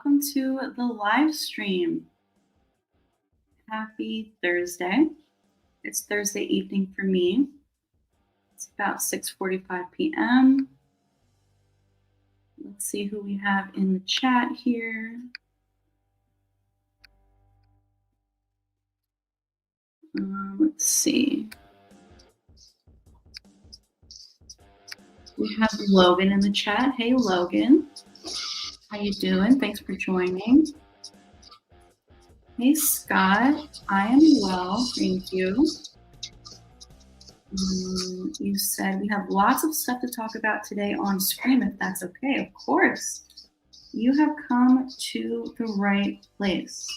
welcome to the live stream. Happy Thursday. It's Thursday evening for me. It's about 6:45 p.m. Let's see who we have in the chat here. Let's see. We have Logan in the chat. Hey, Logan. How you doing? Thanks for joining. Hey, Scott. I am well, thank you. You said we have lots of stuff to talk about today on stream, if that's okay. Of course. You have come to the right place.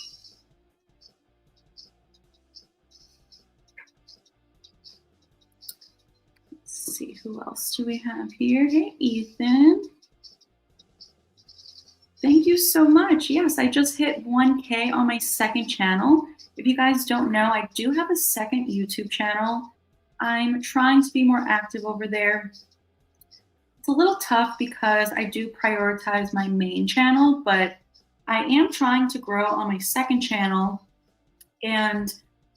Let's see, who else do we have here? Hey, Ethan. Thank you so much. Yes, I just hit 1K on my second channel. If you guys don't know, I do have a second YouTube channel. I'm trying to be more active over there. It's a little tough because I do prioritize my main channel, but I am trying to grow on my second channel. And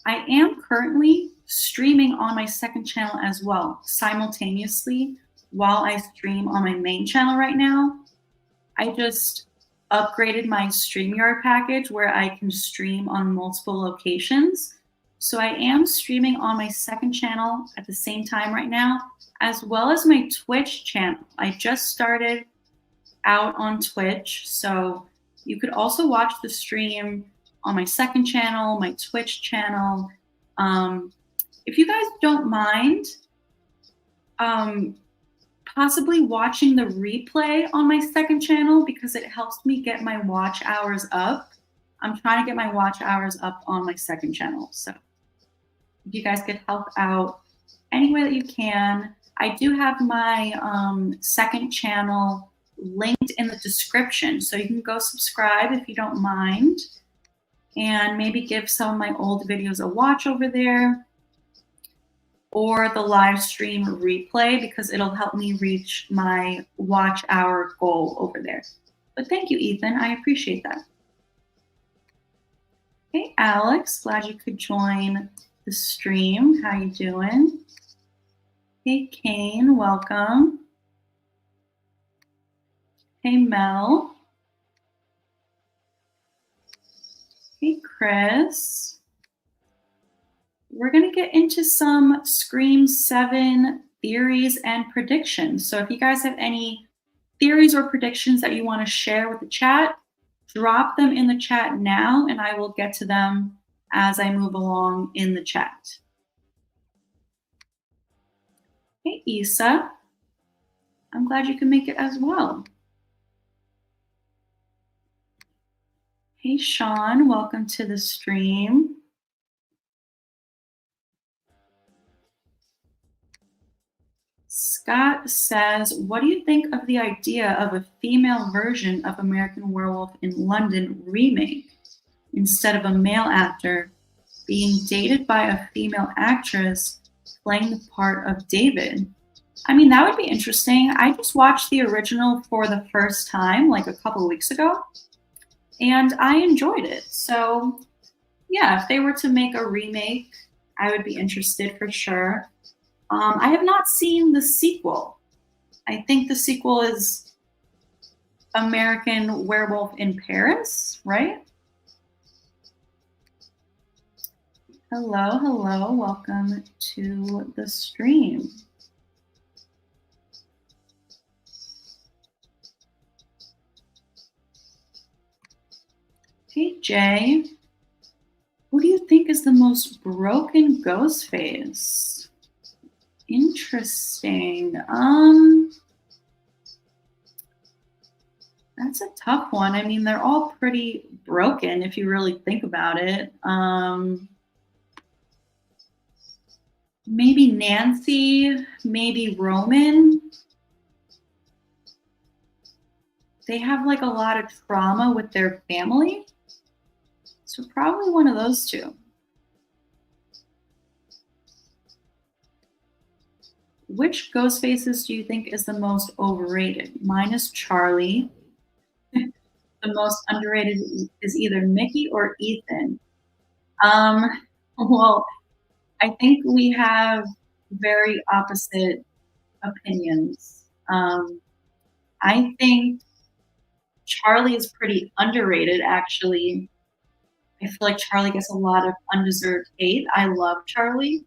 I am currently streaming on my second channel as well, simultaneously while I stream on my main channel right now. I just upgraded my StreamYard package where I can stream on multiple locations. So I am streaming on my second channel at the same time right now, as well as my Twitch channel. I just started out on Twitch, so you could also watch the stream on my second channel, my Twitch channel. If you guys don't mind, possibly watching the replay on my second channel because it helps me get my watch hours up. I'm trying to get my watch hours up on my second channel. So if you guys could help out any way that you can. I do have my second channel linked in the description. So you can go subscribe if you don't mind. And maybe give some of my old videos a watch over there. Or the live stream replay because it'll help me reach my watch hour goal over there. But thank you, Ethan. I appreciate that. Hey, Alex. Glad you could join the stream. How you doing? Hey, Kane. Welcome. Hey, Mel. Hey, Chris. We're going to get into some Scream 7 theories and predictions. So if you guys have any theories or predictions that you want to share with the chat, drop them in the chat now, and I will get to them as I move along in the chat. Hey, Isa. I'm glad you can make it as well. Hey, Sean. Welcome to the stream. Scott says, what do you think of the idea of a female version of American Werewolf in London remake instead of a male actor being dated by a female actress playing the part of David? I mean, that would be interesting. I just watched the original for the first time like a couple of weeks ago, and I enjoyed it. So yeah, if they were to make a remake, I would be interested for sure. I have not seen the sequel. I think the sequel is American Werewolf in Paris, right? Hello, hello. Welcome to the stream. Hey, Jay. Who do you think is the most broken Ghostface? Interesting. That's a tough one. I mean, they're all pretty broken if you really think about it. Maybe Nancy, maybe Roman. They have like a lot of trauma with their family. So probably one of those two. Which Ghostfaces do you think is the most overrated? Mine is Charlie. the most underrated is either Mickey or Ethan. Well, I think we have very opposite opinions. I think Charlie is pretty underrated, actually. I feel like Charlie gets a lot of undeserved hate. I love Charlie.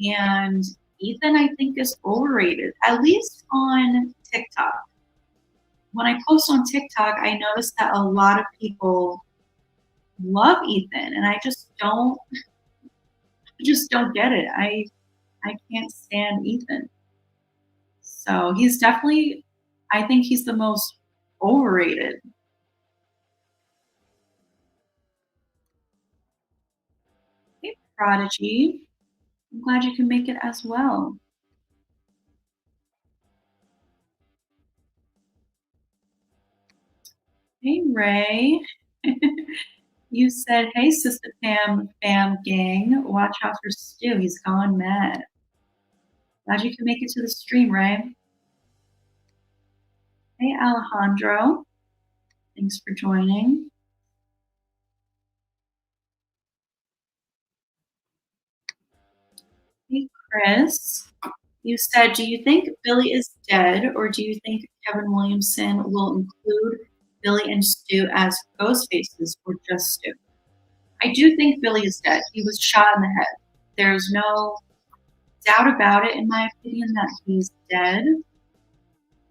And Ethan, I think, is overrated, at least on TikTok. When I post on TikTok, I notice that a lot of people love Ethan, and I just don't get it. I can't stand Ethan. So he's definitely, I think he's the most overrated. Hey, Prodigy. I'm glad you can make it as well. Hey, Ray. You said, hey, Sistapam fam gang, watch out for Stu. He's gone mad. Glad you can make it to the stream, Ray. Hey, Alejandro. Thanks for joining. Hey, Chris. You said, do you think Billy is dead, or do you think Kevin Williamson will include Billy and Stu as ghost faces, or just Stu? I do think Billy is dead. He was shot in the head. There's no doubt about it, in my opinion, that he's dead,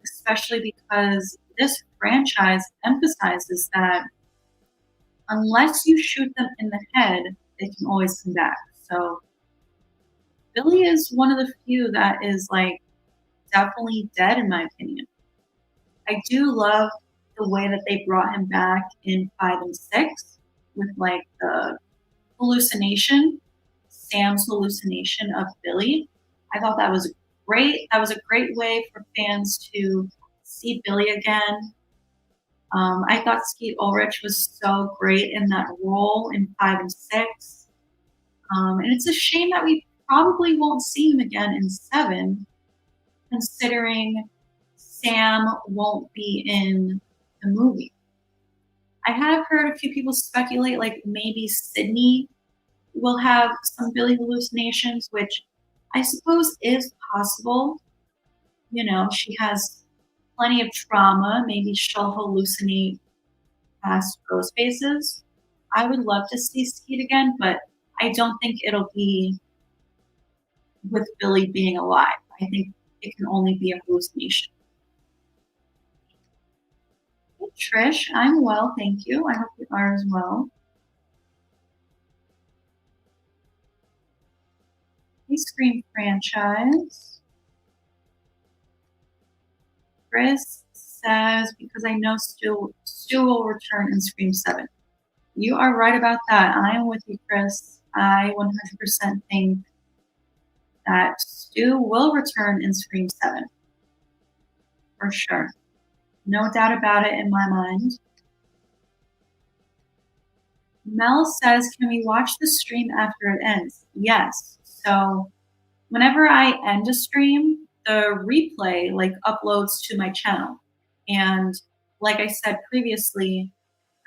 especially because this franchise emphasizes that unless you shoot them in the head, they can always come back. So Billy is one of the few that is like definitely dead, in my opinion. I do love the way that they brought him back in 5 and 6 with like the hallucination, Sam's hallucination of Billy. I thought that was great. That was a great way for fans to see Billy again. I thought Skeet Ulrich was so great in that role in 5 and 6. And it's a shame that we probably won't see him again in 7, considering Sam won't be in the movie. I have heard a few people speculate like maybe Sydney will have some Billy hallucinations, which I suppose is possible. You know, she has plenty of trauma. Maybe she'll hallucinate past ghost faces. I would love to see Skeet again, but I don't think it'll be with Billy being alive. I think it can only be a hallucination. Hey, Trish, I'm well, thank you. I hope you are as well. Hey, Scream franchise. Chris says, because I know Stu will return in Scream 7. You are right about that. I am with you, Chris. I 100% think that Stu will return in Scream 7. For sure. No doubt about it in my mind. Mel says, can we watch the stream after it ends? Yes. So whenever I end a stream, the replay like uploads to my channel. And like I said previously,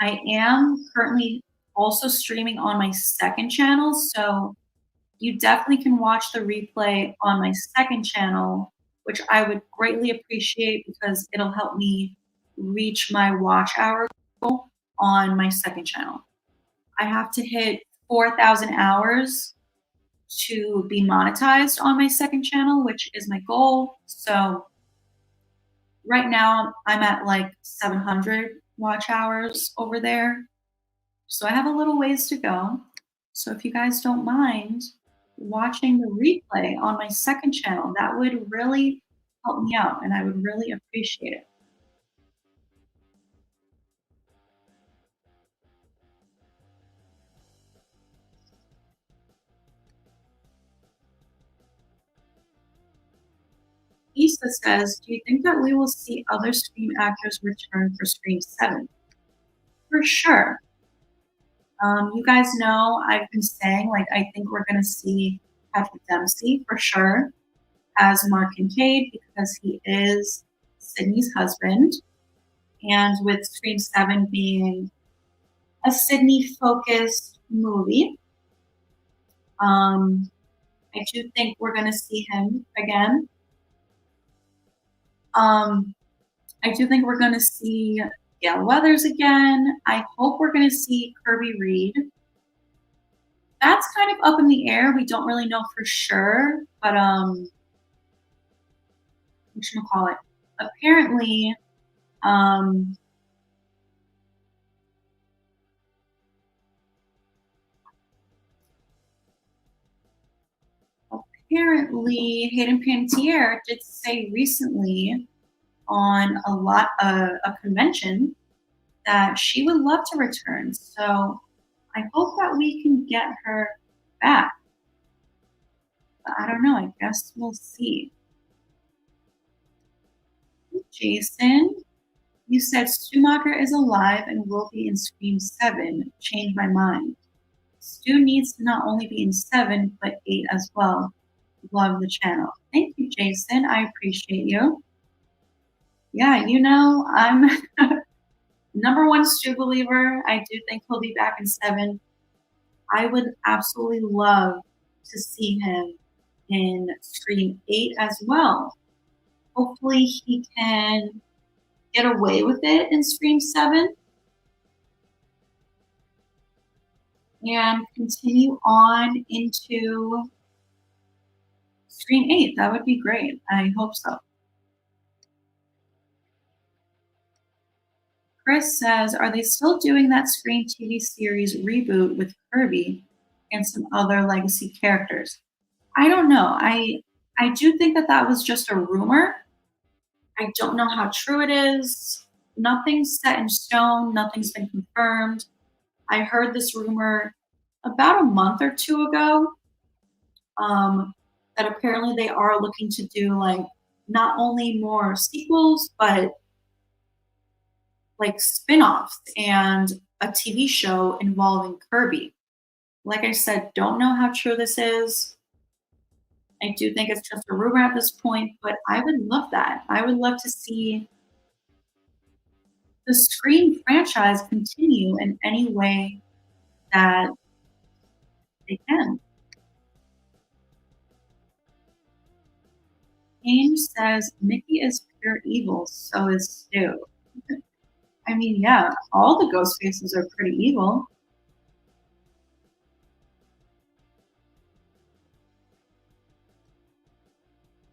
I am currently also streaming on my second channel. So you definitely can watch the replay on my second channel, which I would greatly appreciate because it'll help me reach my watch hour goal on my second channel. I have to hit 4,000 hours to be monetized on my second channel, which is my goal. So right now I'm at like 700 watch hours over there. So I have a little ways to go. So if you guys don't mind watching the replay on my second channel, that would really help me out and I would really appreciate it. Issa says, do you think that we will see other Scream actors return for Scream 7? For sure. You guys know I've been saying, like, I think we're going to see Patrick Dempsey for sure as Mark Kincaid because he is Sydney's husband. And with Scream 7 being a Sydney-focused movie, I do think we're going to see him again. I do think we're going to see Gail Weathers again. I hope we're going to see Kirby Reed. That's kind of up in the air. We don't really know for sure, but whatchamacallit? Apparently, Hayden Panettiere did say recently on a convention that she would love to return. So I hope that we can get her back. But I don't know. I guess we'll see. Jason, you said Stu Macher is alive and will be in Scream 7. Changed my mind. Stu needs to not only be in 7, but 8 as well. Love the channel. Thank you, Jason. I appreciate you. Yeah, you know, I'm number one Stu believer. I do think he'll be back in 7. I would absolutely love to see him in Scream 8 as well. Hopefully he can get away with it in Scream 7 and continue on into Scream 8. That would be great. I hope so. Chris says, are they still doing that Scream TV series reboot with Kirby and some other legacy characters? I don't know. I do think that was just a rumor. I don't know how true it is. Nothing's set in stone. Nothing's been confirmed. I heard this rumor about a month or two ago that apparently they are looking to do like not only more sequels, but like spin-offs and a TV show involving Kirby. Like I said, don't know how true this is. I do think it's just a rumor at this point, but I would love that. I would love to see the Scream franchise continue in any way that they can. James says Mickey is pure evil, so is Stu. I mean, yeah, all the ghost faces are pretty evil.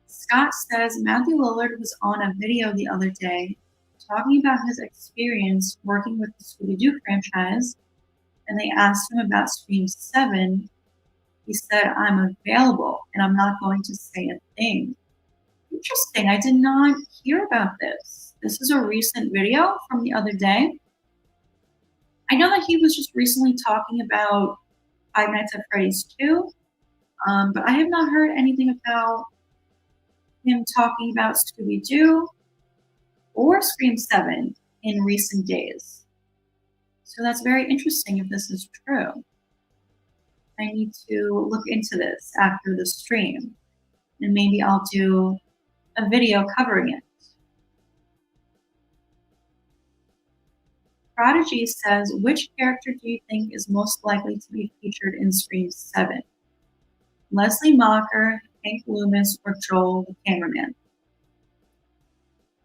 Scott says Matthew Lillard was on a video the other day talking about his experience working with the Scooby-Doo franchise, and they asked him about Scream 7. He said, I'm available, and I'm not going to say a thing. Interesting. I did not hear about this. This is a recent video from the other day. I know that he was just recently talking about Five Nights at Freddy's 2, but I have not heard anything about him talking about Scooby-Doo or Scream 7 in recent days. So that's very interesting if this is true. I need to look into this after the stream, and maybe I'll do a video covering it. Prodigy says, which character do you think is most likely to be featured in Scream 7? Leslie Macher, Hank Loomis, or Joel the cameraman?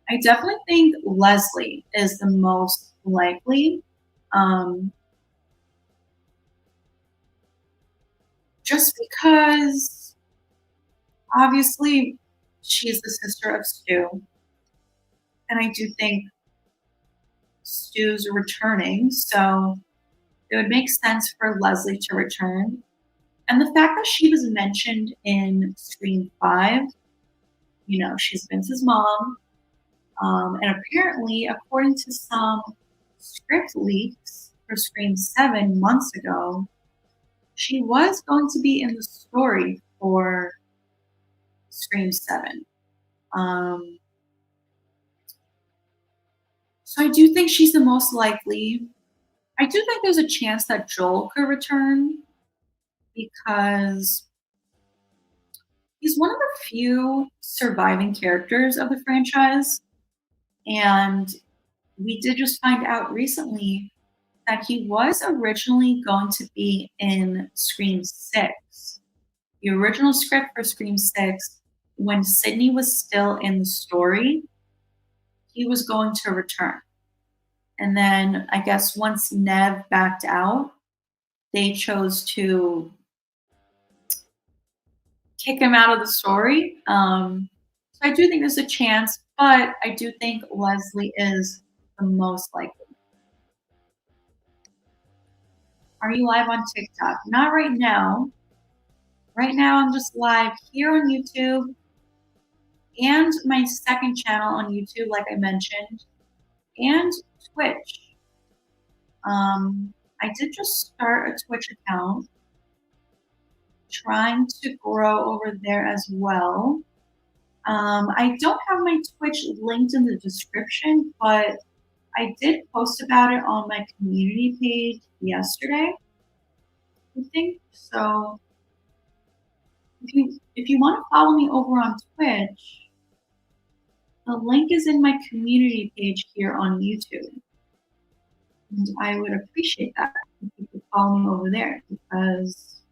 I definitely think Leslie is the most likely. Just because, obviously, she's the sister of Stu. And I do think Stu's returning, so it would make sense for Leslie to return. And the fact that she was mentioned in Scream 5, you know, she's Vince's mom. And apparently, according to some script leaks for Scream 7 months ago, she was going to be in the story for Scream 7. So I do think she's the most likely. I do think there's a chance that Joel could return because he's one of the few surviving characters of the franchise. And we did just find out recently that he was originally going to be in Scream 6. The original script for Scream 6, when Sydney was still in the story, he was going to return. And then I guess once Nev backed out, they chose to kick him out of the story. So I do think there's a chance, but I do think Leslie is the most likely. Are you live on TikTok? Not right now. Right now, I'm just live here on YouTube and my second channel on YouTube, like I mentioned, and Twitch. I did just start a Twitch account, trying to grow over there as well. I don't have my Twitch linked in the description, but I did post about it on my community page yesterday, I think. So if you want to follow me over on Twitch, the link is in my community page here on YouTube. And I would appreciate that if you could follow me over there, because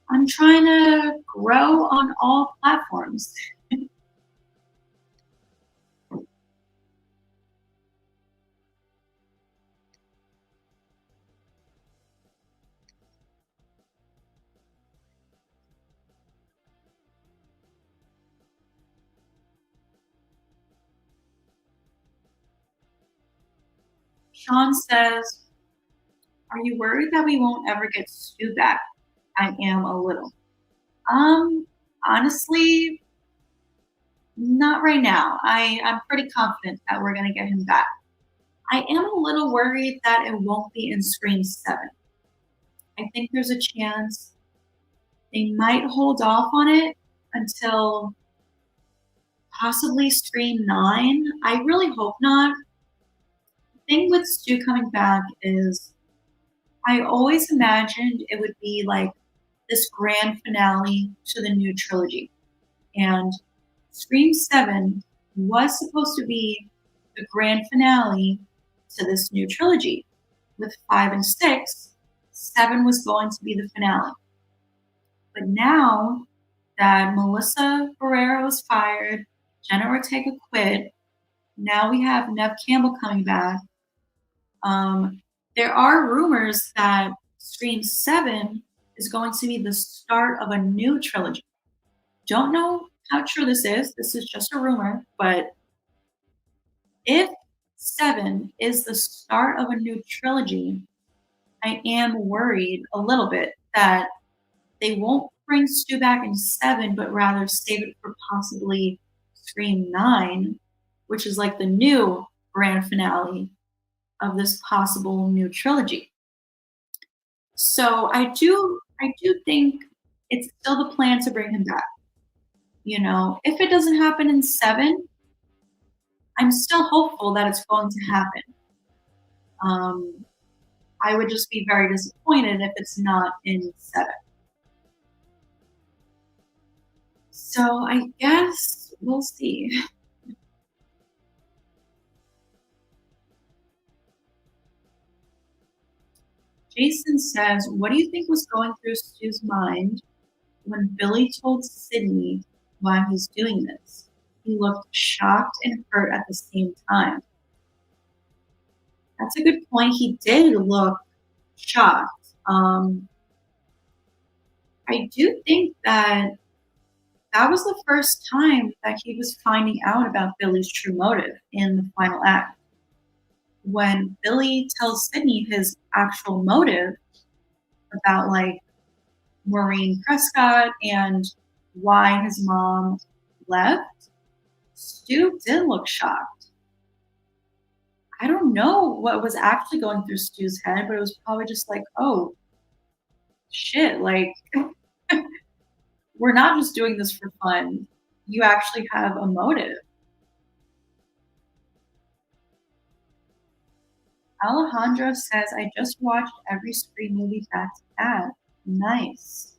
I'm trying to grow on all platforms. Sean says, are you worried that we won't ever get Stu back? I am a little. Honestly, not right now. I'm pretty confident that we're gonna get him back. I am a little worried that it won't be in Scream 7. I think there's a chance they might hold off on it until possibly Scream 9. I really hope not. The thing with Stu coming back is I always imagined it would be like this grand finale to the new trilogy. And Scream 7 was supposed to be the grand finale to this new trilogy. With 5 and 6, 7 was going to be the finale. But now that Melissa Barrera was fired, Jenna Ortega quit, now we have Neve Campbell coming back. There are rumors that Scream 7 is going to be the start of a new trilogy. Don't know how true this is. This is just a rumor. But if 7 is the start of a new trilogy, I am worried a little bit that they won't bring Stu back in 7, but rather save it for possibly Scream 9, which is like the new grand finale of this possible new trilogy. So I do think it's still the plan to bring him back. You know, if it doesn't happen in 7, I'm still hopeful that it's going to happen. I would just be very disappointed if it's not in 7. So I guess we'll see. Jason says, what do you think was going through Stu's mind when Billy told Sydney why he's doing this? He looked shocked and hurt at the same time. That's a good point. He did look shocked. I do think that was the first time that he was finding out about Billy's true motive in the final act. When Billy tells Sydney his actual motive about like Maureen Prescott and why his mom left, Stu did look shocked. I don't know what was actually going through Stu's head, but it was probably just like, oh, shit, like, we're not just doing this for fun. You actually have a motive. Alejandro says, I just watched every Scream movie back to back. Nice.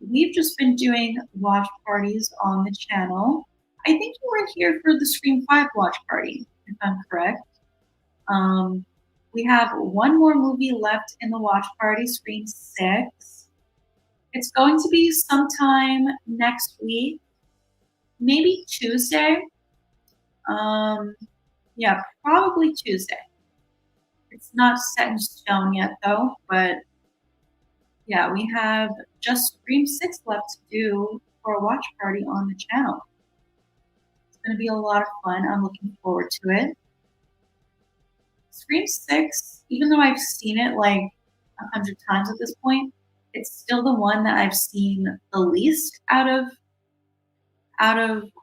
We've just been doing watch parties on the channel. I think you were here for the Scream 5 watch party, if I'm correct. We have one more movie left in the watch party, Scream 6. It's going to be sometime next week, maybe Tuesday. Yeah, probably Tuesday. It's not set in stone yet, though, but yeah, we have just Scream 6 left to do for a watch party on the channel. It's going to be a lot of fun. I'm looking forward to it. Scream 6, even though I've seen it like 100 times at this point, it's still the one that I've seen the least out of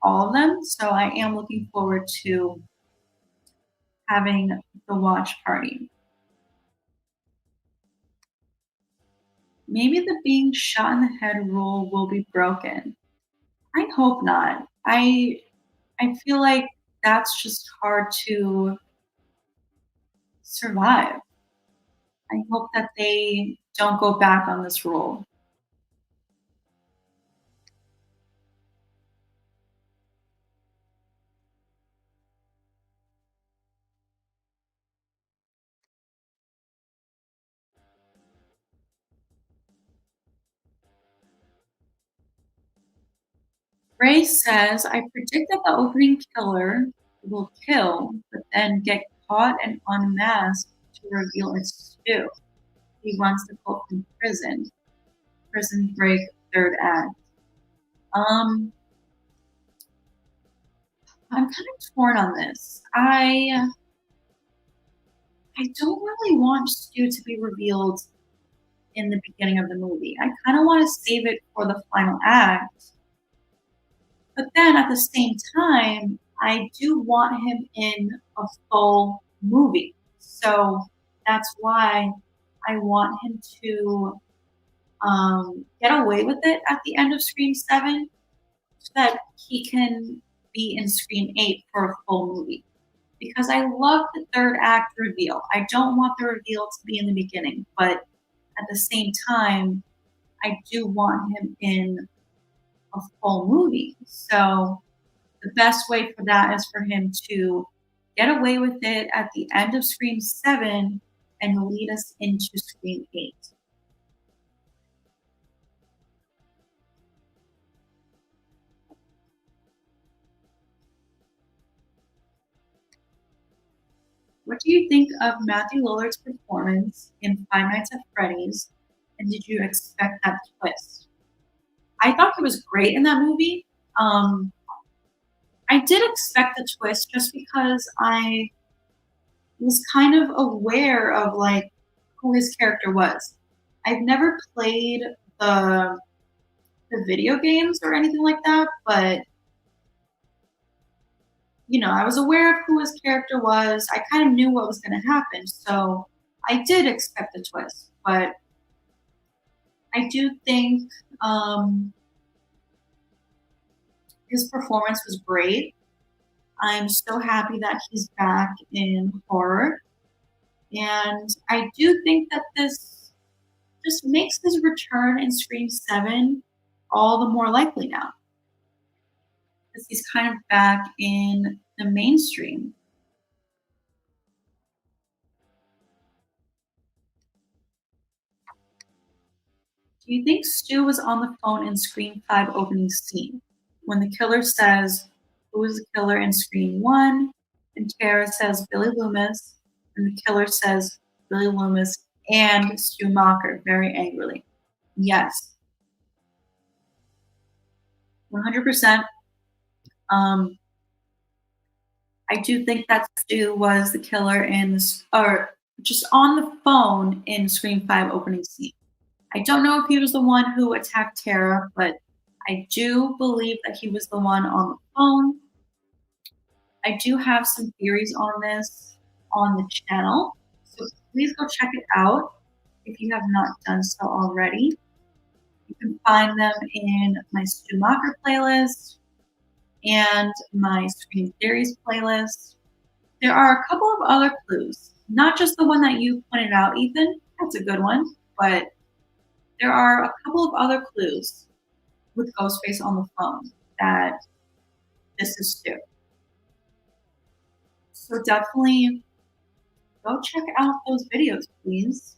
all of them. So I am looking forward to having the watch party. Maybe the being shot in the head rule will be broken. I hope not. I feel like that's just hard to survive. I hope that they don't go back on this rule. Ray says, I predict that the opening killer will kill, but then get caught and unmasked to reveal it's Stu. He runs the cult from prison. Prison Break, third act. I'm kind of torn on this. I don't really want Stu to be revealed in the beginning of the movie. I kind of want to save it for the final act. But then at the same time, I do want him in a full movie. So that's why I want him to get away with it at the end of Scream 7 so that he can be in Scream 8 for a full movie. Because I love the third act reveal. I don't want the reveal to be in the beginning, but at the same time, I do want him in a full movie. So the best way for that is for him to get away with it at the end of Scream 7 and lead us into Scream 8. What do you think of Matthew Lillard's performance in Five Nights at Freddy's, and did you expect that twist? I thought he was great in that movie. I did expect the twist just because I was kind of aware of like who his character was. I've never played the video games or anything like that, but I was aware of who his character was. I kind of knew what was going to happen, so I did expect the twist. But I do think his performance was great. I'm so happy that he's back in horror. And I do think that this just makes his return in Scream 7 all the more likely now. Because he's kind of back in the mainstream. Do you think Stu was on the phone in Scream 5 opening scene? When the killer says, who is the killer in Scream 1? And Tara says Billy Loomis. And the killer says Billy Loomis and Stu Macher very angrily. Yes. 100%. I do think that Stu was the killer or just on the phone in Scream 5 opening scene. I don't know if he was the one who attacked Tara, but I do believe that he was the one on the phone. I do have some theories on this on the channel, so please go check it out if you have not done so already. You can find them in my Stu Macher playlist and my Scream Theories playlist. There are a couple of other clues, not just the one that you pointed out, Ethan. That's a good one, but there are a couple of other clues with Ghostface on the phone that this is Stu. So definitely go check out those videos, please.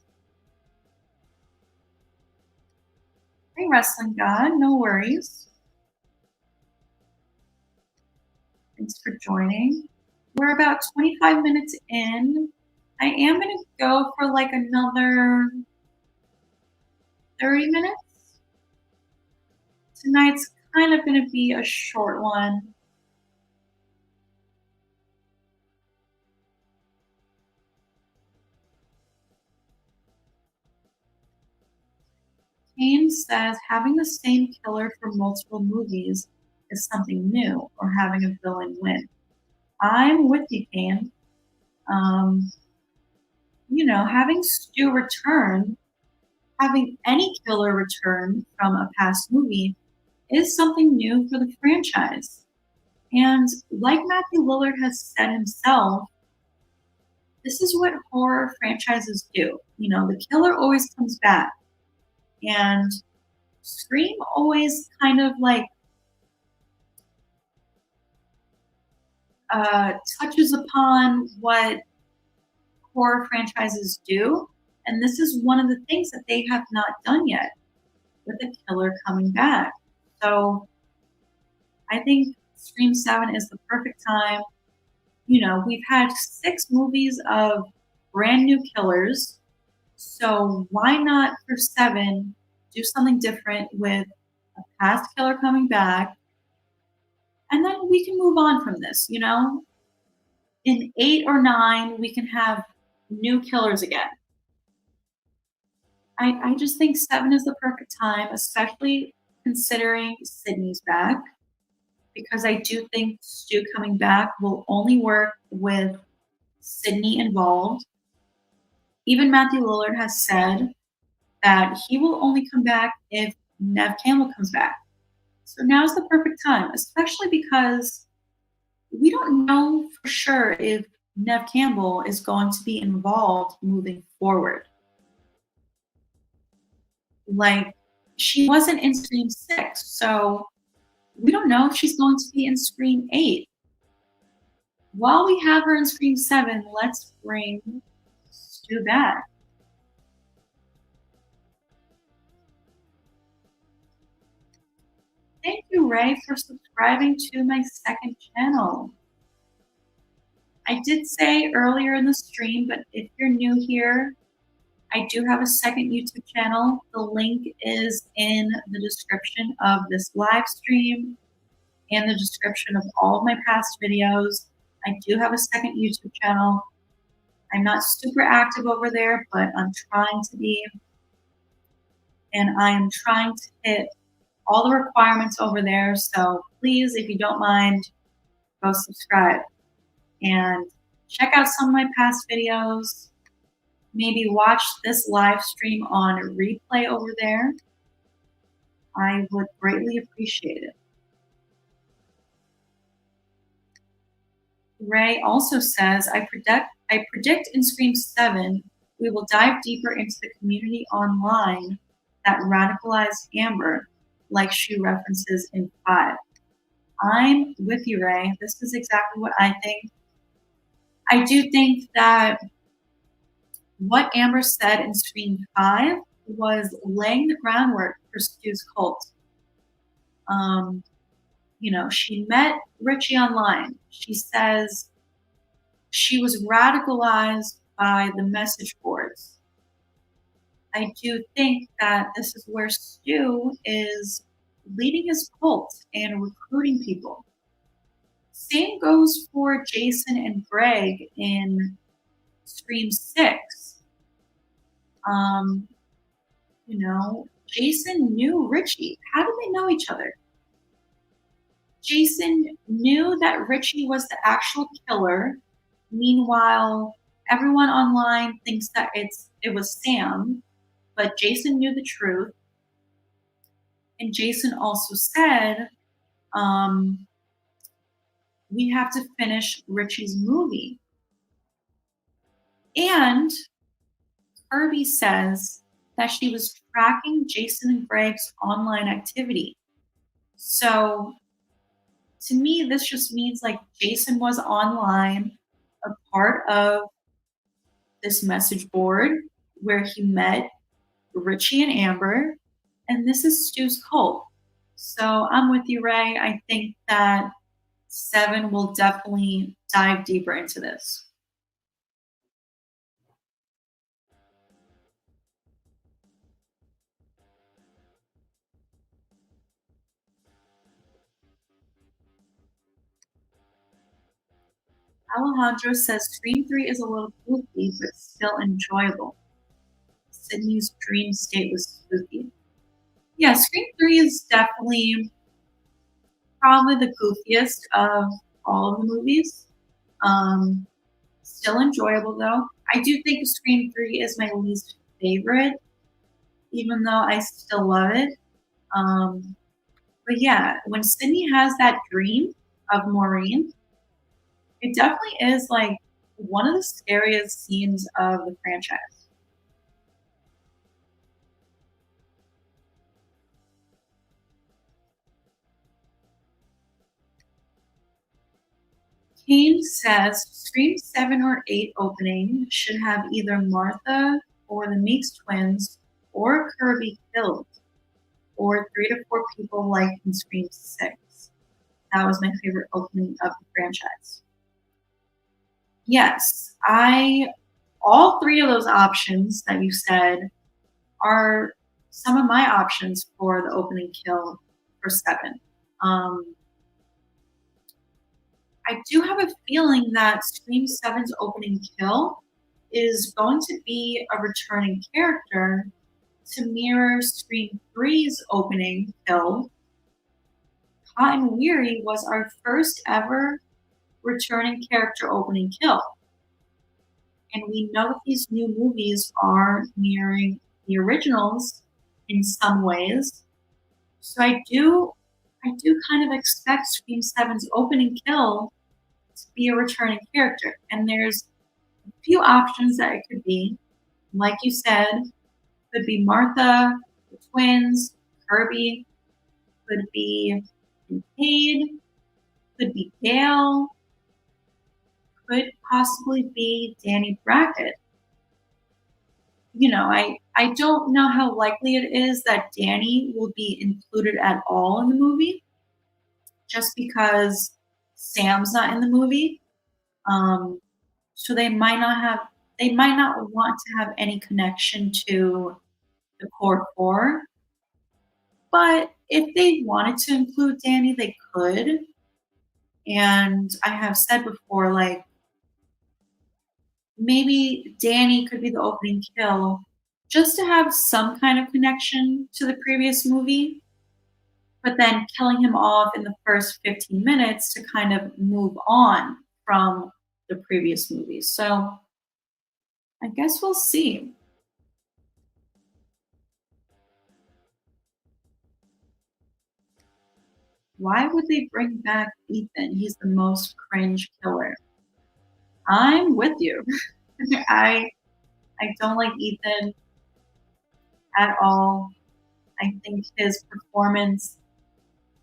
Hey, Wrestling God, no worries. Thanks for joining. We're about 25 minutes in. I am going to go for like another 30 minutes. Tonight's kind of going to be a short one. Kane says having the same killer for multiple movies is something new, or having a villain win. I'm with you, Kane. Having Stu return, having any killer return from a past movie is something new for the franchise. And like Matthew Lillard has said himself, this is what horror franchises do. The killer always comes back. And Scream always kind of like touches upon what horror franchises do. And this is one of the things that they have not done yet with the killer coming back. So I think Scream 7 is the perfect time. We've had 6 movies of brand new killers. So why not for 7 do something different with a past killer coming back? And then we can move on from this, In 8 or 9, we can have new killers again. I just think 7 is the perfect time, especially considering Sydney's back, because I do think Stu coming back will only work with Sydney involved. Even Matthew Lillard has said that he will only come back if Neve Campbell comes back. So now's the perfect time, especially because we don't know for sure if Neve Campbell is going to be involved moving forward. Like, she wasn't in Scream 6, so we don't know if she's going to be in Scream 8. While we have her in Scream 7, let's bring Stu back. Thank you, Ray, for subscribing to my second channel. I did say earlier in the stream, but if you're new here, I do have a second YouTube channel. The link is in the description of this live stream and the description of all of my past videos. I do have a second YouTube channel. I'm not super active over there, but I'm trying to be. And I am trying to hit all the requirements over there. So please, if you don't mind, go subscribe and check out some of my past videos. Maybe watch this live stream on replay over there. I would greatly appreciate it. Ray also says, I predict in Scream 7, we will dive deeper into the community online that radicalized Amber, like she references in 5. I'm with you, Ray. This is exactly what I think. I do think that what Amber said in Scream 5 was laying the groundwork for Stu's cult. She met Richie online. She says she was radicalized by the message boards. I do think that this is where Stu is leading his cult and recruiting people. Same goes for Jason and Greg in Scream 6. Jason knew Richie. How did they know each other? Jason knew that Richie was the actual killer. Meanwhile, everyone online thinks that it was Sam, but Jason knew the truth. And Jason also said, we have to finish Richie's movie. And Kirby says that she was tracking Jason and Greg's online activity. So To me, this just means like Jason was online, a part of this message board where he met Richie and Amber, and this is Stu's cult. So I'm with you, Ray. I think that 7 will definitely dive deeper into this. Alejandro says Scream 3 is a little goofy, but still enjoyable. Sydney's dream state was spooky. Yeah, Scream 3 is definitely probably the goofiest of all of the movies. Um, Still enjoyable though. I do think Scream 3 is my least favorite, even though I still love it. Um, but yeah, when Sydney has that dream of Maureen, it definitely is like one of the scariest scenes of the franchise. Kane says Scream 7 or 8 opening should have either Martha or the Meeks twins or Kirby killed, or 3 to 4 people like in Scream 6. That was my favorite opening of the franchise. Yes, all 3 of those options that you said are some of my options for the opening kill for 7. Um, I do have a feeling that Scream 7's opening kill is going to be a returning character to mirror Scream 3's opening kill. Hot and Weary was our first ever returning character opening kill. And we know that these new movies are mirroring the originals in some ways. So I do kind of expect Scream 7's opening kill to be a returning character. And there's a few options that it could be. Like you said, could be Martha, the twins, Kirby, could be Kincaid, could be Gail, could possibly be Danny Brackett. You know, I don't know how likely it is that Danny will be included at all in the movie, just because Sam's not in the movie. So they might not want to have any connection to the core four. But if they wanted to include Danny, they could. And I have said before, like, maybe Danny could be the opening kill just to have some kind of connection to the previous movie, but then killing him off in the first 15 minutes to kind of move on from the previous movies. So I guess we'll see. Why would they bring back Ethan? He's the most cringe killer. I'm with you. I I don't like Ethan at all. I think his performance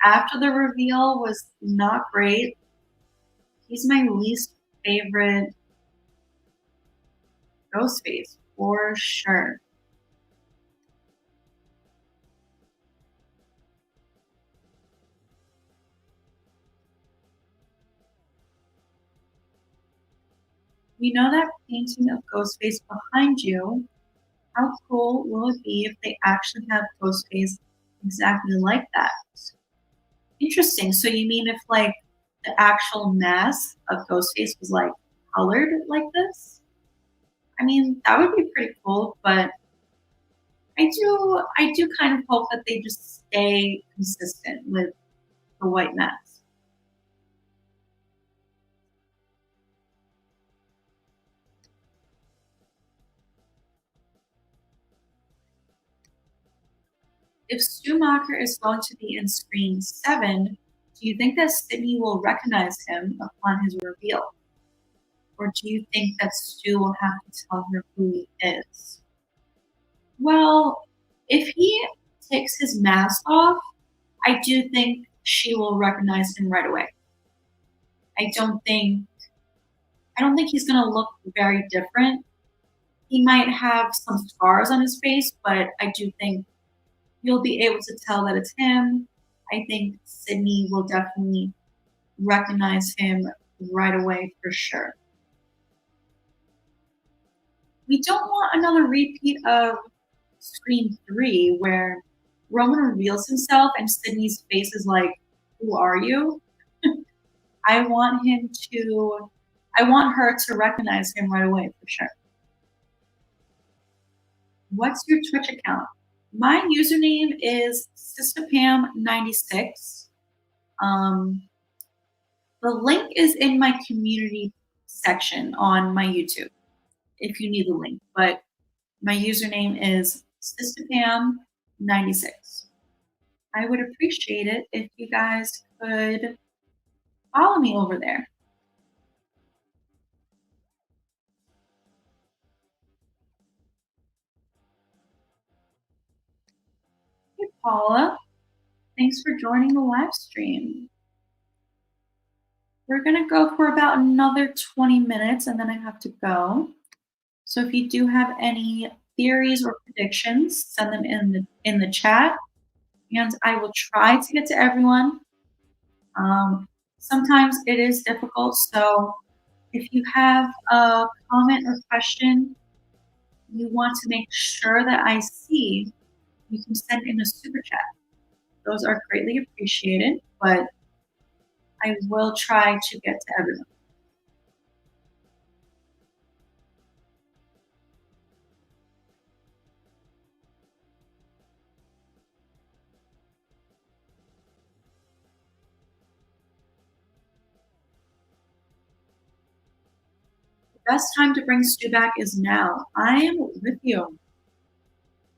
after the reveal was not great. He's my least favorite Ghostface for sure. You know that painting of Ghostface behind you? How cool will it be if they actually have Ghostface exactly like that? Interesting. So you mean if like the actual mask of Ghostface was like colored like this? I mean, that would be pretty cool, but I do kind of hope that they just stay consistent with the white mask. If Stu Macher is going to be in Scream 7, do you think that Sydney will recognize him upon his reveal? Or do you think that Stu will have to tell her who he is? Well, if he takes his mask off, I do think she will recognize him right away. I don't think he's gonna look very different. He might have some scars on his face, but I do think you'll be able to tell that it's him. I think Sydney will definitely recognize him right away for sure. We don't want another repeat of Scream 3 where Roman reveals himself and Sydney's face is like, "Who are you?" I want her to recognize him right away for sure. What's your Twitch account? My username is Sistapam96. The link is in my community section on my YouTube if you need the link, but my username is Sistapam96. I would appreciate it if you guys could follow me over there. Hey, Paula. Thanks for joining the live stream. We're going to go for about another 20 minutes and then I have to go. So if you do have any theories or predictions, send them in the chat and I will try to get to everyone. Sometimes it is difficult, so if you have a comment or question you want to make sure that I see, you can send in a super chat. Those are greatly appreciated, but I will try to get to everyone. The best time to bring Stu back is now. I am with you.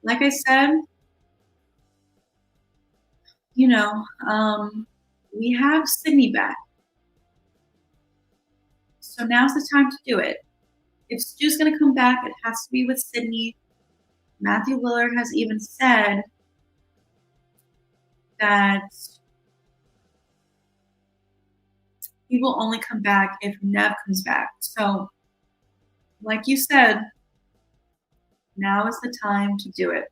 Like I said, you know, we have Sydney back. So now's the time to do it. If Stu's going to come back, it has to be with Sydney. Matthew Lillard has even said that he will only come back if Nev comes back. So, like you said, now is the time to do it.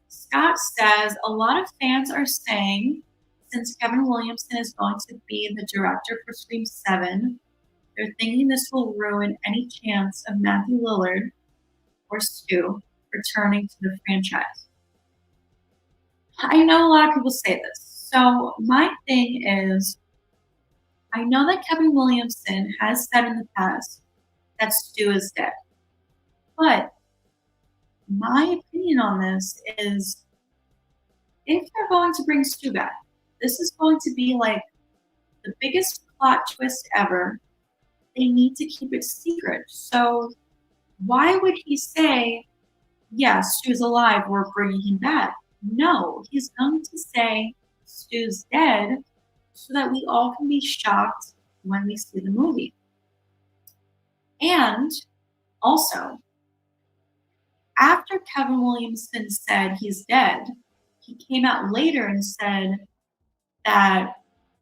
Scott says, a lot of fans are saying, since Kevin Williamson is going to be the director for Scream 7, they're thinking this will ruin any chance of Matthew Lillard or Stu returning to the franchise. I know a lot of people say this. So my thing is, I know that Kevin Williamson has said in the past that Stu is dead. But my opinion on this is, if they're going to bring Stu back, this is going to be like the biggest plot twist ever. They need to keep it secret. So why would he say, yes, Stu's alive, we're bringing him back? No, he's going to say Stu's dead so that we all can be shocked when we see the movie. And also, after Kevin Williamson said he's dead, he came out later and said that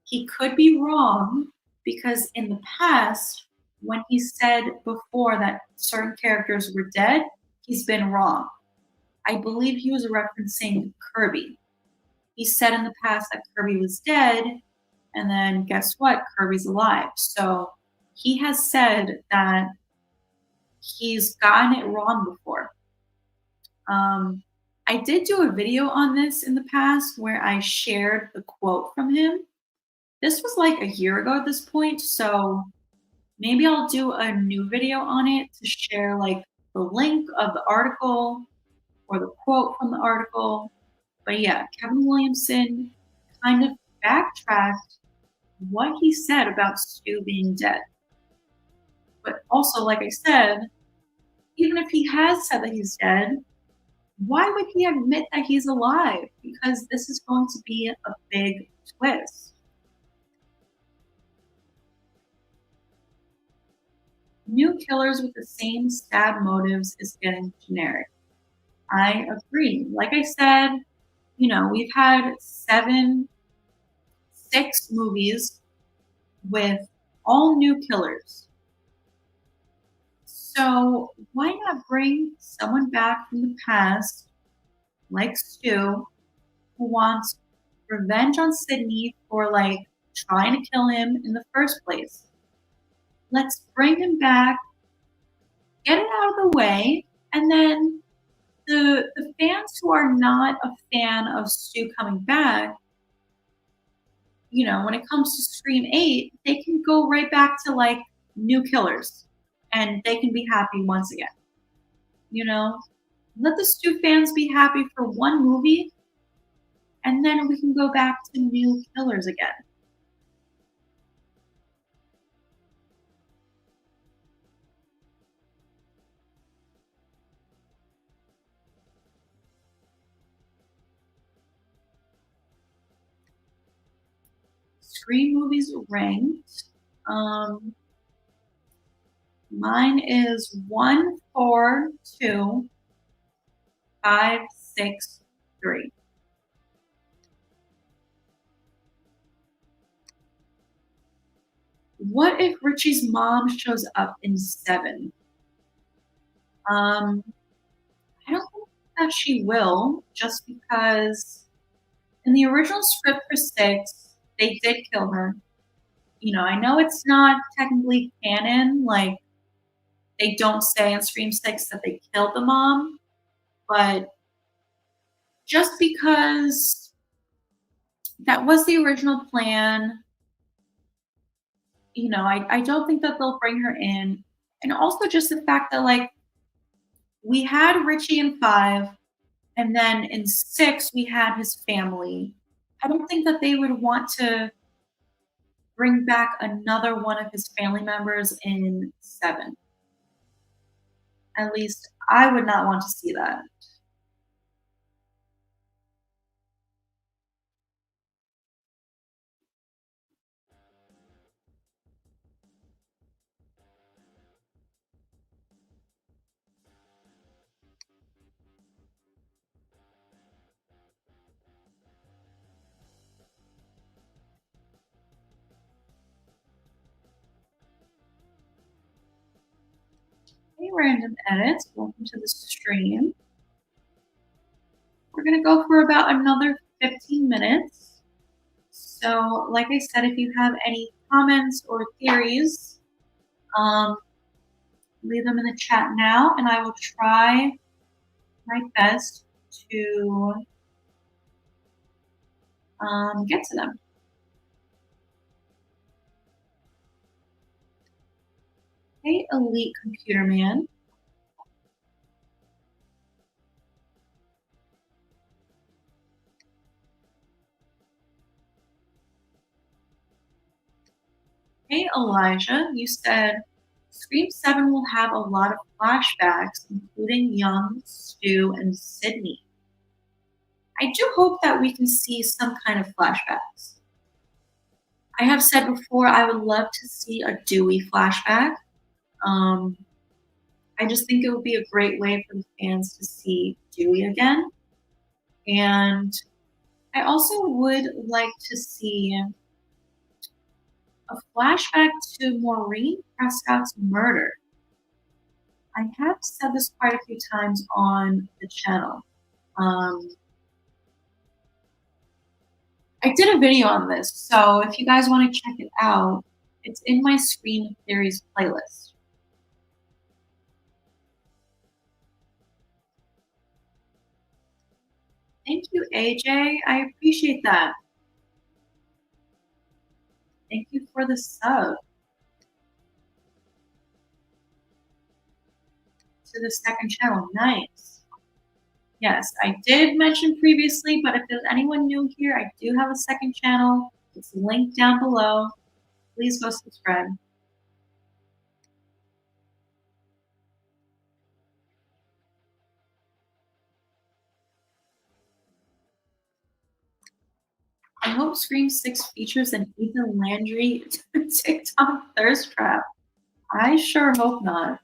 he could be wrong because in the past, when he said before that certain characters were dead, he's been wrong. I believe he was referencing Kirby. He said in the past that Kirby was dead, and then guess what? Kirby's alive. So he has said that he's gotten it wrong before. I did do a video on this in the past where I shared the quote from him. This was like a year ago at this point, so maybe I'll do a new video on it to share like the link of the article or the quote from the article. But yeah, Kevin Williamson kind of backtracked what he said about Stu being dead. But also, like I said, even if he has said that he's dead, why would he admit that he's alive? Because this is going to be a big twist. New killers with the same stab motives is getting generic. I agree. Like I said, we've had 6 movies with all new killers. So why not bring someone back from the past, like Stu, who wants revenge on Sydney for trying to kill him in the first place? Let's bring him back, get it out of the way, and then the fans who are not a fan of Stu coming back, when it comes to Scream 8, they can go right back to new killers and they can be happy once again. You know, let the Stu fans be happy for one movie and then we can go back to new killers again. Scream movies ranked. Mine is 1, 4, 2, 5, 6, 3. What if Richie's mom shows up in 7? I don't think that she will, just because in the original script for 6, they did kill her. I know it's not technically canon, they don't say in Scream 6 that they killed the mom, but just because that was the original plan, I don't think that they'll bring her in. And also just the fact that we had Richie in 5, and then in 6 we had his family. I don't think that they would want to bring back another one of his family members in 7. At least I would not want to see that. Hey, random edits. Welcome to the stream. We're going to go for about another 15 minutes. So, like I said, if you have any comments or theories, leave them in the chat now, and I will try my best to get to them. Hey, Elite Computer Man. Hey, Elijah. You said Scream 7 will have a lot of flashbacks, including young Stu and Sydney. I do hope that we can see some kind of flashbacks. I have said before I would love to see a Dewey flashback. I just think it would be a great way for the fans to see Dewey again. And I also would like to see a flashback to Maureen Prescott's murder. I have said this quite a few times on the channel. I did a video on this, so if you guys want to check it out, it's in my Scream Theories playlist. Thank you, AJ. I appreciate that. Thank you for the sub to the second channel. Nice. Yes, I did mention previously, but if there's anyone new here, I do have a second channel. It's linked down below. Please go subscribe. I hope Scream 6 features an Ethan Landry TikTok thirst trap. I sure hope not.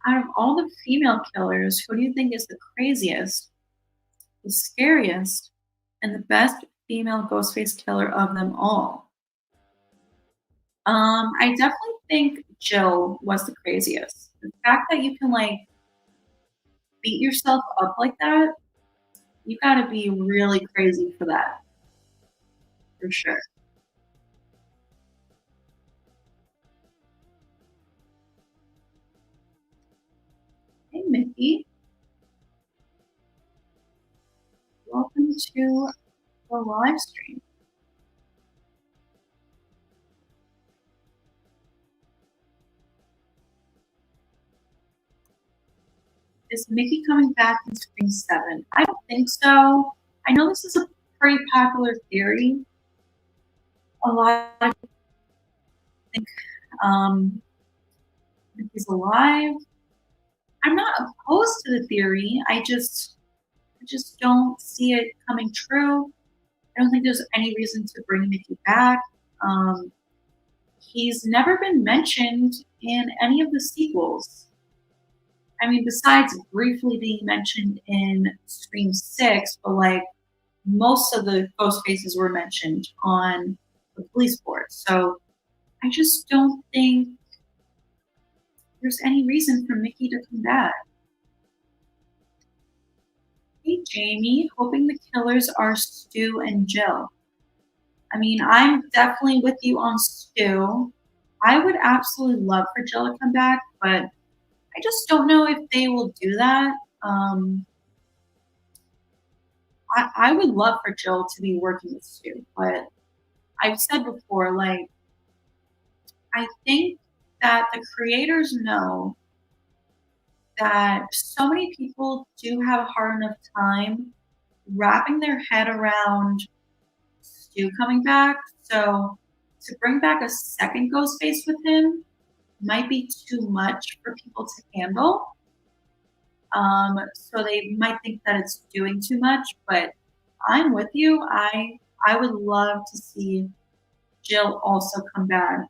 Out of all the female killers, who do you think is the craziest, the scariest, and the best female Ghostface killer of them all? I definitely think Jill was the craziest. The fact that you can like beat yourself up like that, you gotta be really crazy for that, for sure. Hey, Mickey, welcome to the live stream. Is Mickey coming back in Scream 7? I don't think so. I know this is a pretty popular theory. A lot of people think Mickey's alive. I'm not opposed to the theory. I just don't see it coming true. I don't think there's any reason to bring Mickey back. Um, he's never been mentioned in any of the sequels. I mean, besides briefly being mentioned in Scream 6, but like most of the ghost faces were mentioned on the police force. So I just don't think there's any reason for Mickey to come back. Hey, Jamie, hoping the killers are Stu and Jill. I mean, I'm definitely with you on Stu. I would absolutely love for Jill to come back, but I just don't know if they will do that. I would love for Jill to be working with Stu, but I've said before, like, I think that the creators know that so many people do have a hard enough time wrapping their head around Stu coming back. So to bring back a second Ghostface with him might be too much for people to handle. So they might think that it's doing too much, but I'm with you. I would love to see Jill also come back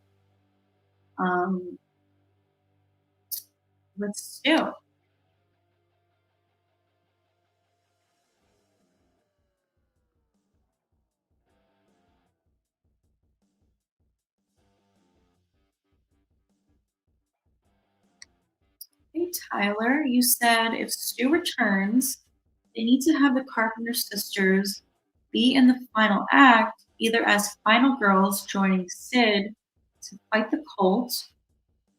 um, with Stu. Hey Tyler, you said if Stu returns, they need to have the Carpenter sisters be in the final act, either as final girls joining Sid to fight the cult,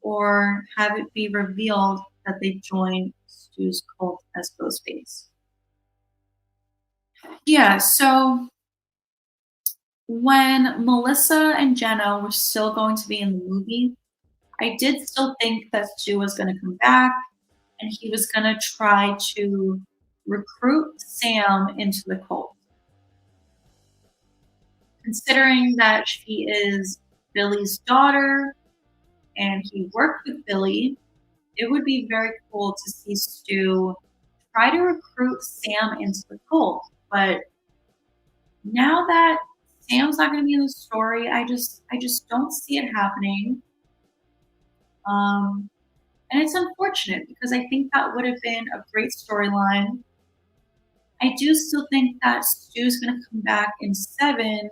or have it be revealed that they joined Stu's cult as Ghostface. Yeah, so when Melissa and Jenna were still going to be in the movie, I did still think that Stu was going to come back and he was going to try to recruit Sam into the cult. Considering that she is Billy's daughter and he worked with Billy, it would be very cool to see Stu try to recruit Sam into the cult. But now that Sam's not going to be in the story, I just don't see it happening. Um, and it's unfortunate because I think that would have been a great storyline. I do still think that Stu's going to come back in 7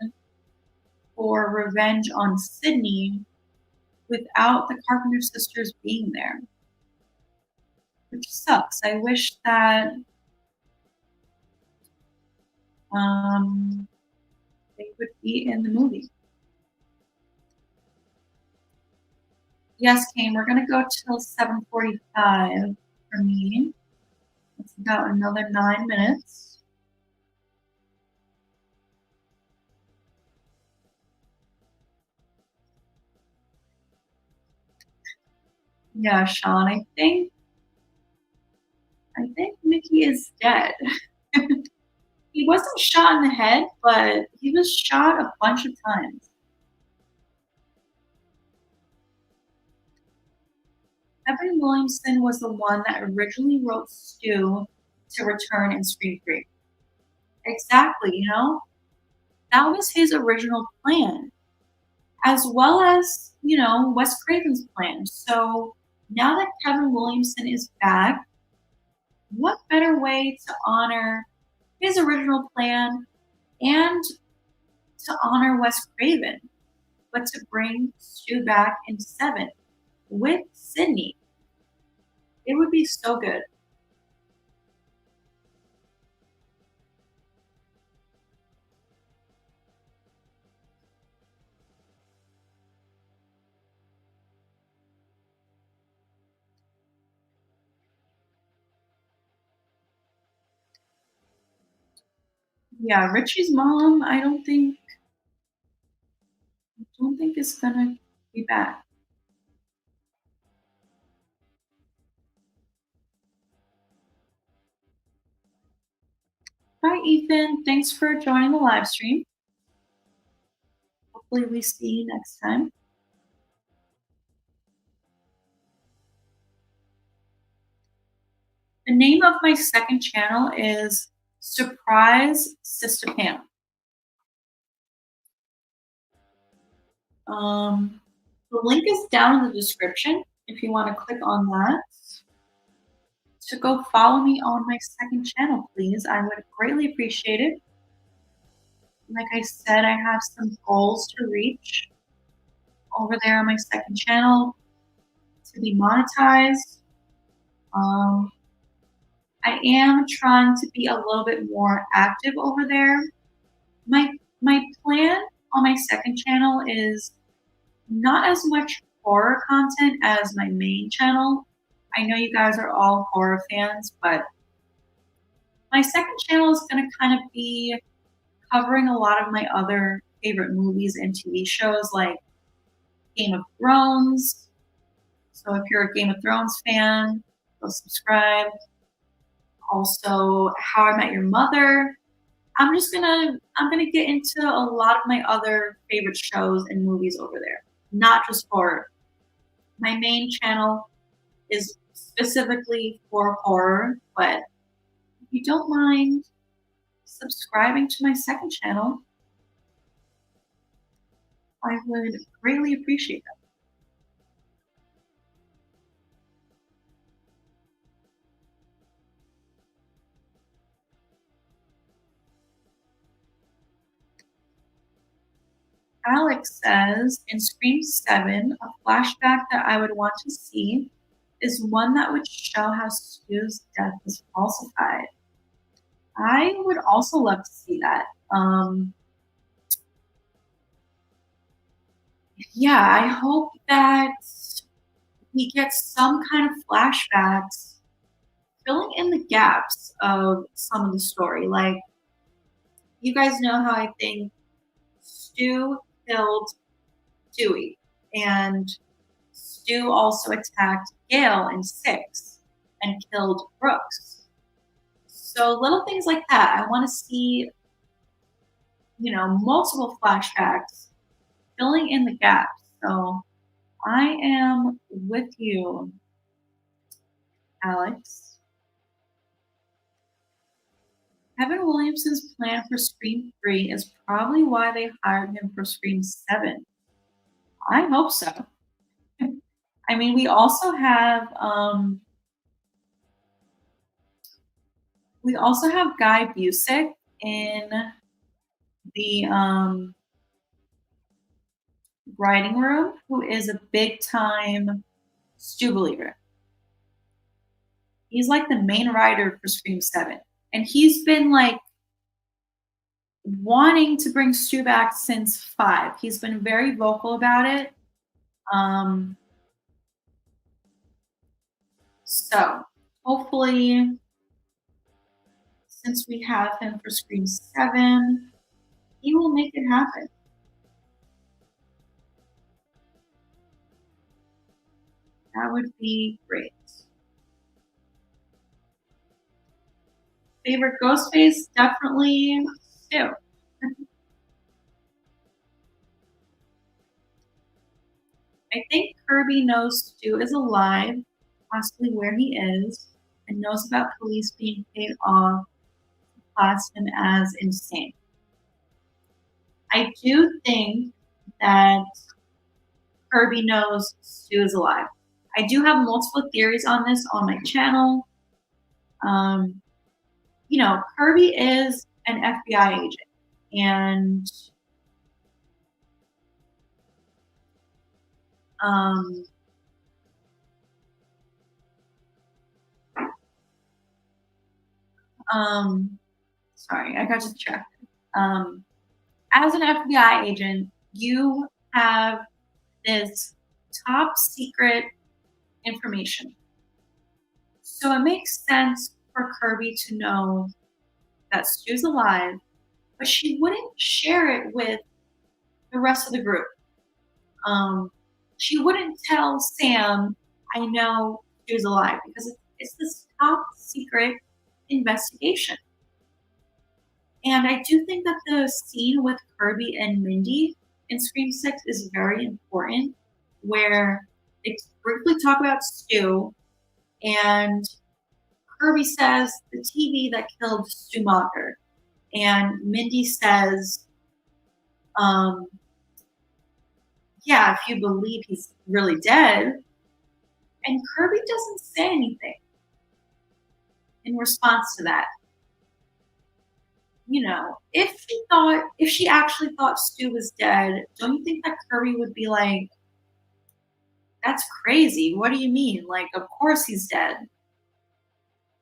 for revenge on Sydney without the Carpenter sisters being there, which sucks. I wish that they would be in the movie. Yes, Kane, we're going to go till 7:45 for me. It's about another 9 minutes. Yeah, Sean, I think Mickey is dead. He wasn't shot in the head, but he was shot a bunch of times. Evan Williamson was the one that originally wrote Stu to return in Scream 3. Exactly, that was his original plan, as well as, Wes Craven's plan. So Now that Kevin Williamson is back, what better way to honor his original plan and to honor Wes Craven, but to bring Stu back in 7 with Sydney? It would be so good. Yeah, Richie's mom, I don't think is gonna be back. Hi, Ethan. Thanks for joining the live stream. Hopefully, we see you next time. The name of my second channel is Surprise Sistapam. The link is down in the description if you want to click on that to go follow me on my second channel, please. I would greatly appreciate it. Like I said, I have some goals to reach over there on my second channel to be monetized. I am trying to be a little bit more active over there. My plan on my second channel is not as much horror content as my main channel. I know you guys are all horror fans, but my second channel is going to kind of be covering a lot of my other favorite movies and TV shows like Game of Thrones. So if you're a Game of Thrones fan, go subscribe. Also, How I Met Your Mother. I'm gonna get into a lot of my other favorite shows and movies over there, not just horror. My main channel is specifically for horror, but if you don't mind subscribing to my second channel, I would greatly appreciate that. Alex says, in Scream 7, a flashback that I would want to see is one that would show how Stu's death was falsified. I would also love to see that. Yeah, I hope that we get some kind of flashbacks filling in the gaps of some of the story. Like, you guys know how I think Stu killed Dewey, and Stu also attacked Gail in 6 and killed Brooks. So little things like that. I want to see, multiple flashbacks filling in the gaps. So I am with you, Alex. Kevin Williamson's plan for Scream 3 is probably why they hired him for Scream 7. I hope so. I mean, we also have Guy Busick in the writing room, who is a big time Stu believer. He's like the main writer for Scream 7. And he's been like wanting to bring Stu back since 5. He's been very vocal about it. So hopefully, since we have him for Scream 7, he will make it happen. That would be great. Favorite Ghostface? Definitely Stu. I think Kirby knows Stu is alive, possibly where he is, and knows about police being paid off to class him as insane. I do think that Kirby knows Stu is alive. I do have multiple theories on this on my channel. You know, Kirby is an FBI agent, and sorry, I got distracted. As an FBI agent, you have this top secret information. So it makes sense for Kirby to know that Stu's alive, but she wouldn't share it with the rest of the group. She wouldn't tell Sam, I know Stu's alive, because it's this top secret investigation. And I do think that the scene with Kirby and Mindy in Scream 6 is very important, where they briefly talk about Stu, and Kirby says the TV that killed Stu Macher, and Mindy says, yeah, if you believe he's really dead. And Kirby doesn't say anything in response to that. You know, if she actually thought Stu was dead, don't you think that Kirby would be like, that's crazy. What do you mean? Like, of course he's dead.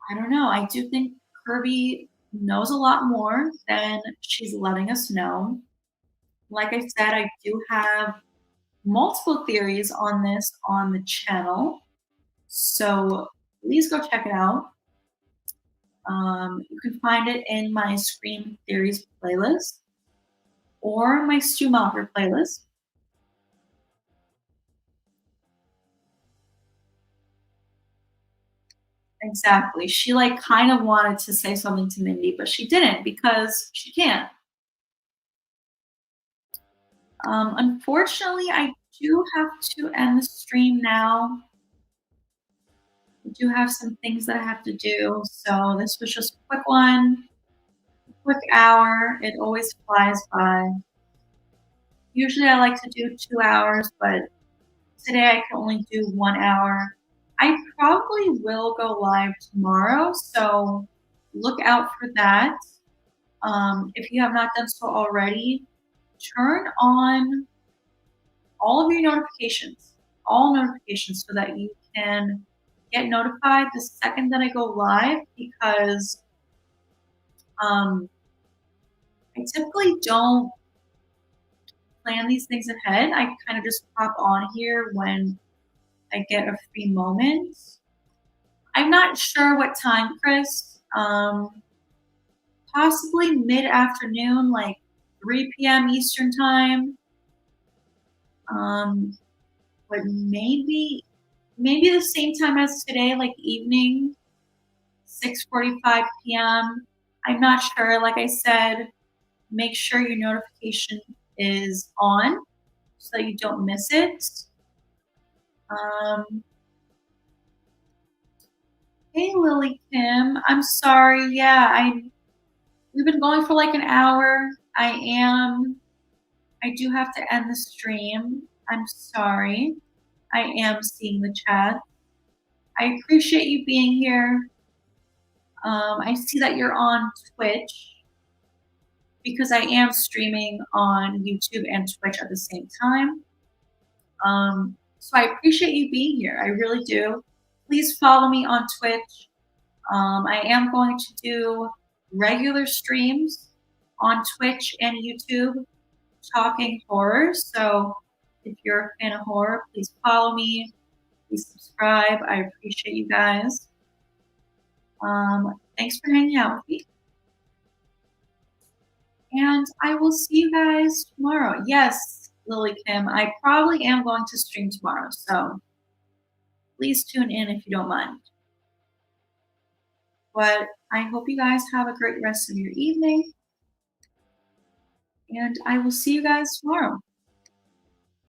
I don't know. I do think Kirby knows a lot more than she's letting us know. Like I said, I do have multiple theories on this on the channel. So please go check it out. You can find it in my Scream Theories playlist or my Stu Macher playlist. Exactly. She like kind of wanted to say something to Mindy, but she didn't because she can't. Unfortunately, I do have to end the stream now. I do have some things that I have to do. So this was just a quick one, quick hour. It always flies by. Usually I like to do 2 hours, but today I can only do 1 hour. I probably will go live tomorrow, so look out for that. If you have not done so already, turn on all of your notifications, all notifications, so that you can get notified the second that I go live, because I typically don't plan these things ahead. I kind of just pop on here when I get a free moment. I'm not sure what time, Chris. Possibly mid-afternoon, like 3 p.m. Eastern time. But maybe the same time as today, like evening, 6:45 p.m. I'm not sure. Like I said, make sure your notification is on so that you don't miss it. Hey, Lily Kim. I'm sorry. Yeah, we've been going for like an hour. I do have to end the stream. I'm sorry. I am seeing the chat. I appreciate you being here. I see that you're on Twitch because I am streaming on YouTube and Twitch at the same time. So I appreciate you being here. I really do. Please follow me on Twitch. I am going to do regular streams on Twitch and YouTube talking horror. So if you're a fan of horror, please follow me. Please subscribe. I appreciate you guys. Thanks for hanging out with me. And I will see you guys tomorrow. Yes, Lily Kim, I probably am going to stream tomorrow. So please tune in if you don't mind. But I hope you guys have a great rest of your evening. And I will see you guys tomorrow.